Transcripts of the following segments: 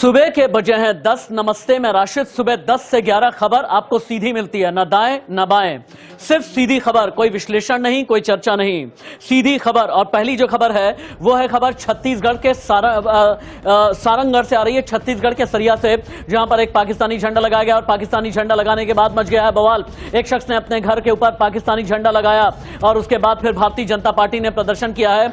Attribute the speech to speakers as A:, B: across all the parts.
A: सुबह के बजे हैं 10। नमस्ते मैं राशिद। सुबह 10 से 11 खबर आपको सीधी मिलती है, न दाएं न बाएं, सिर्फ सीधी खबर, कोई विश्लेषण नहीं, कोई चर्चा नहीं, सीधी खबर। और पहली जो खबर है वो है खबर छत्तीसगढ़ के सारंगगढ़ से आ रही है, छत्तीसगढ़ के सरिया से, जहां पर एक पाकिस्तानी झंडा लगाया गया और पाकिस्तानी झंडा लगाने के बाद मच गया है बवाल। एक शख्स ने अपने घर के ऊपर पाकिस्तानी झंडा लगाया और उसके बाद फिर भारतीय जनता पार्टी ने प्रदर्शन किया है।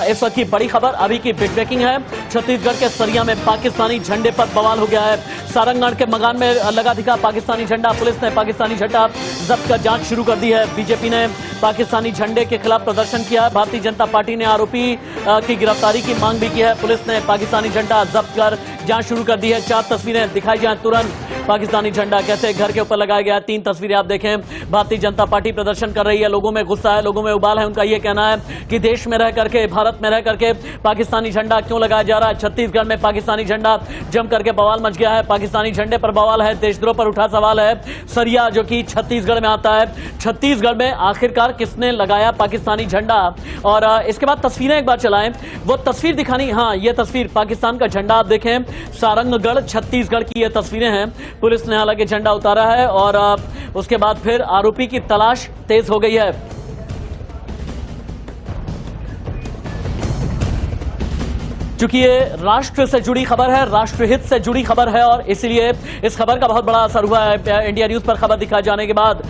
A: इस वक्त की बड़ी खबर, अभी की बिग ब्रेकिंग है। छत्तीसगढ़ के सरिया में पाकिस्तानी झंडे पर बवाल हो गया है। सारंगगढ़ के मकान में लगा दिखा पाकिस्तानी झंडा। पुलिस ने पाकिस्तानी झंडा जब्त कर जांच शुरू कर दी है। बीजेपी ने पाकिस्तानी झंडे के खिलाफ प्रदर्शन किया है। भारतीय जनता पार्टी ने आरोपी की गिरफ्तारी की मांग भी की है। पुलिस ने पाकिस्तानी झंडा जब्त कर जांच शुरू कर दी है। 4 तस्वीरें दिखाई जाए तुरंत, पाकिस्तानी झंडा कैसे घर के ऊपर लगाया गया। 3 तस्वीरें आप देखें। भारतीय जनता पार्टी प्रदर्शन कर रही है, लोगों में गुस्सा है, लोगों में उबाल है। उनका यह कहना है कि देश में रह करके, भारत में रह करके पाकिस्तानी झंडा क्यों लगाया जा रहा है। छत्तीसगढ़ में पाकिस्तानी झंडा जम करके बवाल मच गया है। पाकिस्तानी झंडे पर बवाल है, देशद्रोह पर उठा सवाल है। सरिया जो कि छत्तीसगढ़ में आता है, छत्तीसगढ़ में आखिरकार किसने लगाया पाकिस्तानी झंडा। और इसके बाद तस्वीरें एक बार चलाएं, वो तस्वीर दिखानी। हाँ, ये तस्वीर पाकिस्तान का झंडा आप देखें, सारंगगढ़ छत्तीसगढ़ की ये तस्वीरें हैं। पुलिस ने हालांकि झंडा उतारा है और उसके बाद फिर आरोपी की तलाश तेज हो गई है। चूंकि ये राष्ट्र से जुड़ी खबर है, राष्ट्रहित से जुड़ी खबर है और इसलिए इस खबर का बहुत बड़ा असर हुआ है। इंडिया न्यूज पर खबर दिखाए जाने के बाद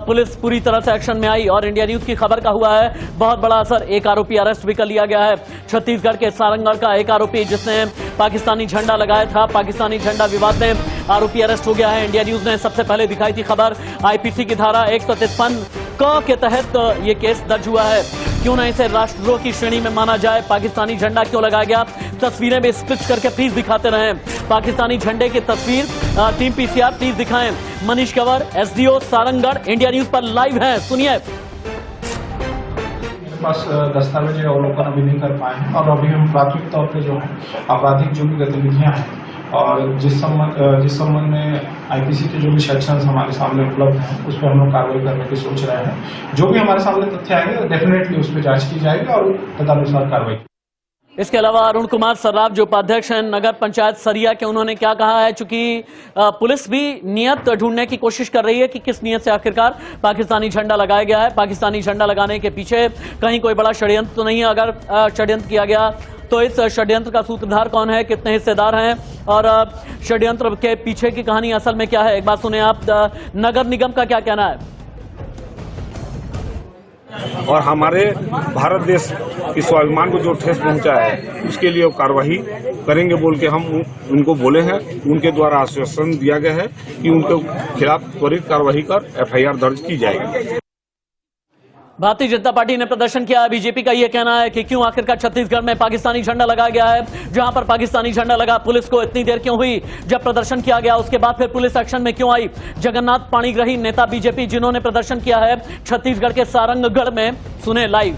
A: पुलिस पूरी तरह से एक्शन में आई और इंडिया न्यूज की खबर का हुआ है बहुत बड़ा असर। एक आरोपी अरेस्ट भी कर लिया गया है। छत्तीसगढ़ के सारंगगढ़ का एक आरोपी जिसने पाकिस्तानी झंडा लगाया था, पाकिस्तानी झंडा विवाद में आरोपी अरेस्ट हो गया है। इंडिया न्यूज ने सबसे पहले दिखाई थी खबर। आईपीसी की धारा 153 क के तहत ये केस दर्ज हुआ है। क्यों ना इसे राष्ट्रद्रोह की श्रेणी में माना जाए। पाकिस्तानी झंडा क्यों लगाया गया, तस्वीरें भी स्टिच करके प्लीज दिखाते रहें। पाकिस्तानी झंडे की तस्वीर टीम पीसीआर प्लीज दिखाएं। Manish Kanwar, SDO Sarangarh, India news पर लाइव हैं, सुनिए।
B: बस दस्तावेज अवलोकन अभी नहीं कर पाए हैं और अभी हम प्राथमिक तौर पे जो है आपराधिक जो भी गतिविधियां हैं और जिस संबंध में आईपीसी के जो भी सेक्शंस हमारे सामने उपलब्ध हैं उस पर हम लोग कार्रवाई करने की सोच रहे हैं। जो भी हमारे सामने तथ्य आएंगे तो डेफिनेटली उस पर जांच की जाएगी और तदनुसार कार्रवाई।
A: इसके अलावा अरुण कुमार सर्राफ जो उपाध्यक्ष हैं नगर पंचायत सरिया के, उन्होंने क्या कहा है। चूंकि पुलिस भी नियत ढूंढने की कोशिश कर रही है कि किस नियत से आखिरकार पाकिस्तानी झंडा लगाया गया है। पाकिस्तानी झंडा लगाने के पीछे कहीं कोई बड़ा षड्यंत्र तो नहीं है। अगर षड्यंत्र किया गया तो इस षड्यंत्र का सूत्रधार कौन है, कितने हिस्सेदार हैं और षड्यंत्र के पीछे की कहानी असल में क्या है, एक बात सुने आप। नगर निगम का क्या कहना है।
C: और हमारे भारत देश के स्वाभिमान को जो ठेस पहुंचा है उसके लिए कार्रवाई करेंगे बोल के हम उनको बोले हैं। उनके द्वारा आश्वासन दिया गया है कि उनके खिलाफ त्वरित कार्रवाई कर एफआईआर दर्ज की जाएगी।
A: भारतीय जनता पार्टी ने प्रदर्शन किया है। बीजेपी का यह कहना है कि क्यों आखिरकार छत्तीसगढ़ में पाकिस्तानी झंडा लगाया गया है। जहां पर पाकिस्तानी झंडा लगा, पुलिस को इतनी देर क्यों हुई जब प्रदर्शन किया गया, उसके बाद फिर पुलिस एक्शन में क्यों आई। जगन्नाथ पाणिग्राही नेता बीजेपी जिन्होंने प्रदर्शन किया है छत्तीसगढ़ के सारंगगढ़ में, सुने लाइव।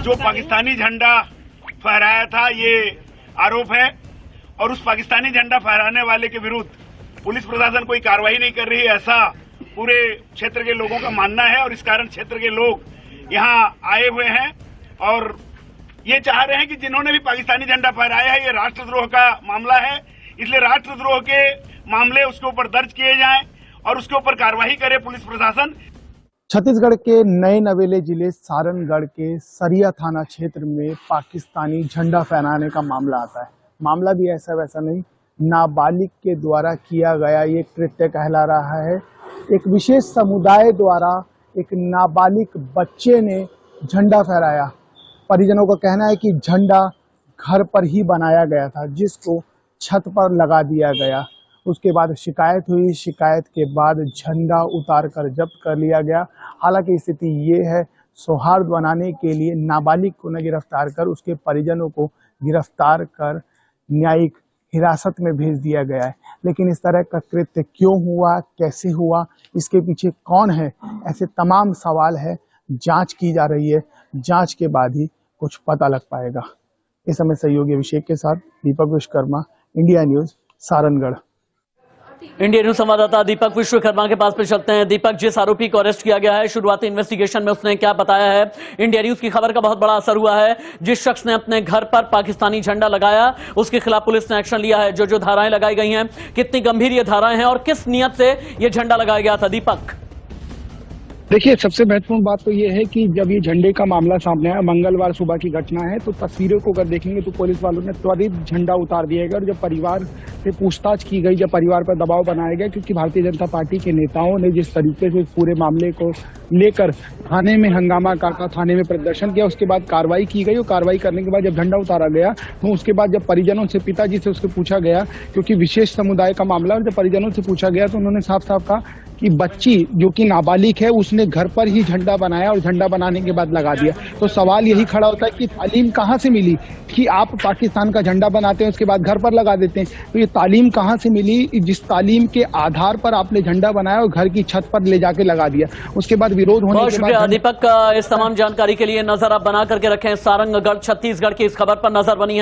D: जो पाकिस्तानी झंडा फहराया था ये आरोप है और उस पाकिस्तानी झंडा फहराने वाले के विरुद्ध पुलिस प्रशासन कोई कार्रवाई नहीं कर रही है, ऐसा पूरे क्षेत्र के लोगों का मानना है। और इस कारण क्षेत्र के लोग यहाँ आए हुए हैं और ये चाह रहे हैं कि जिन्होंने भी पाकिस्तानी झंडा फहराया है ये राष्ट्रद्रोह का मामला है, इसलिए राष्ट्रद्रोह के मामले उसके ऊपर दर्ज किए जाएं और उसके ऊपर कार्रवाई करे पुलिस प्रशासन।
E: छत्तीसगढ़ के नए नवेले जिले सारंगगढ़ के सरिया थाना क्षेत्र में पाकिस्तानी झंडा फहराने का मामला आता है। मामला भी ऐसा वैसा नहीं, नाबालिग के द्वारा किया गया ये कृत्य कहला रहा है। एक विशेष समुदाय द्वारा एक नाबालिग बच्चे ने झंडा फहराया। परिजनों का कहना है कि झंडा घर पर ही बनाया गया था जिसको छत पर लगा दिया गया। उसके बाद शिकायत हुई, शिकायत के बाद झंडा उतार कर जब्त कर लिया गया। हालांकि स्थिति ये है, सौहार्द बनाने के लिए नाबालिग को न गिरफ्तार कर उसके परिजनों को गिरफ्तार कर न्यायिक हिरासत में भेज दिया गया है। लेकिन इस तरह का कृत्य क्यों हुआ, कैसे हुआ, इसके पीछे कौन है, ऐसे तमाम सवाल है। जांच की जा रही है, जांच के बाद ही कुछ पता लग पाएगा। इस समय सहयोगी अभिषेक के साथ Deepak Vishwakarma, India News, Sarangarh.
A: India News संवाददाता दीपक विश्वकर्मा के पास पे चलते हैं। दीपक, जिस आरोपी को अरेस्ट किया गया है, शुरुआती इन्वेस्टिगेशन में उसने क्या बताया है? इंडिया न्यूज की खबर का बहुत बड़ा असर हुआ है। जिस शख्स ने अपने घर पर पाकिस्तानी झंडा लगाया, उसके खिलाफ पुलिस ने एक्शन लिया है। जो धाराएं लगाई गई हैं, कितनी गंभीर ये धाराएं हैं और किस नियत से ये झंडा लगाया गया था? दीपक,
E: देखिए, सबसे महत्वपूर्ण बात तो ये है कि जब ये झंडे का मामला सामने आया, मंगलवार सुबह की घटना है, तो तस्वीरों को अगर देखेंगे तो पुलिस वालों ने त्वरित झंडा उतार दिया गया और जब परिवार से पूछताछ की गई, जब परिवार पर दबाव बनाया गया, क्योंकि भारतीय जनता पार्टी के नेताओं ने जिस तरीके से पूरे मामले को लेकर थाने में हंगामा करता, थाने में प्रदर्शन किया, उसके बाद कार्रवाई की गई और कार्रवाई करने के बाद जब झंडा उतारा गया तो उसके बाद जब परिजनों से, पिताजी से उसके पूछा गया, क्योंकि विशेष समुदाय का मामला, और जब परिजनों से पूछा गया तो उन्होंने साफ साफ कहा कि बच्ची जो कि नाबालिग है उसने घर पर ही झंडा बनाया और झंडा बनाने के बाद लगा दिया। तो सवाल यही खड़ा होता है कि तालीम कहाँ से मिली कि आप पाकिस्तान का झंडा बनाते हैं उसके बाद घर पर लगा देते हैं? तो ये तालीम कहाँ से मिली जिस तालीम के आधार पर आपने झंडा बनाया और घर की छत पर ले जाके लगा दिया? उसके बाद विरोध होने
A: बहुत
E: के
A: शुक्रिया
E: बाद
A: दीपक, इस तमाम जानकारी के लिए नजर आप बना करके रखें। सारंगगढ़ छत्तीसगढ़ की इस खबर पर नजर बनी है।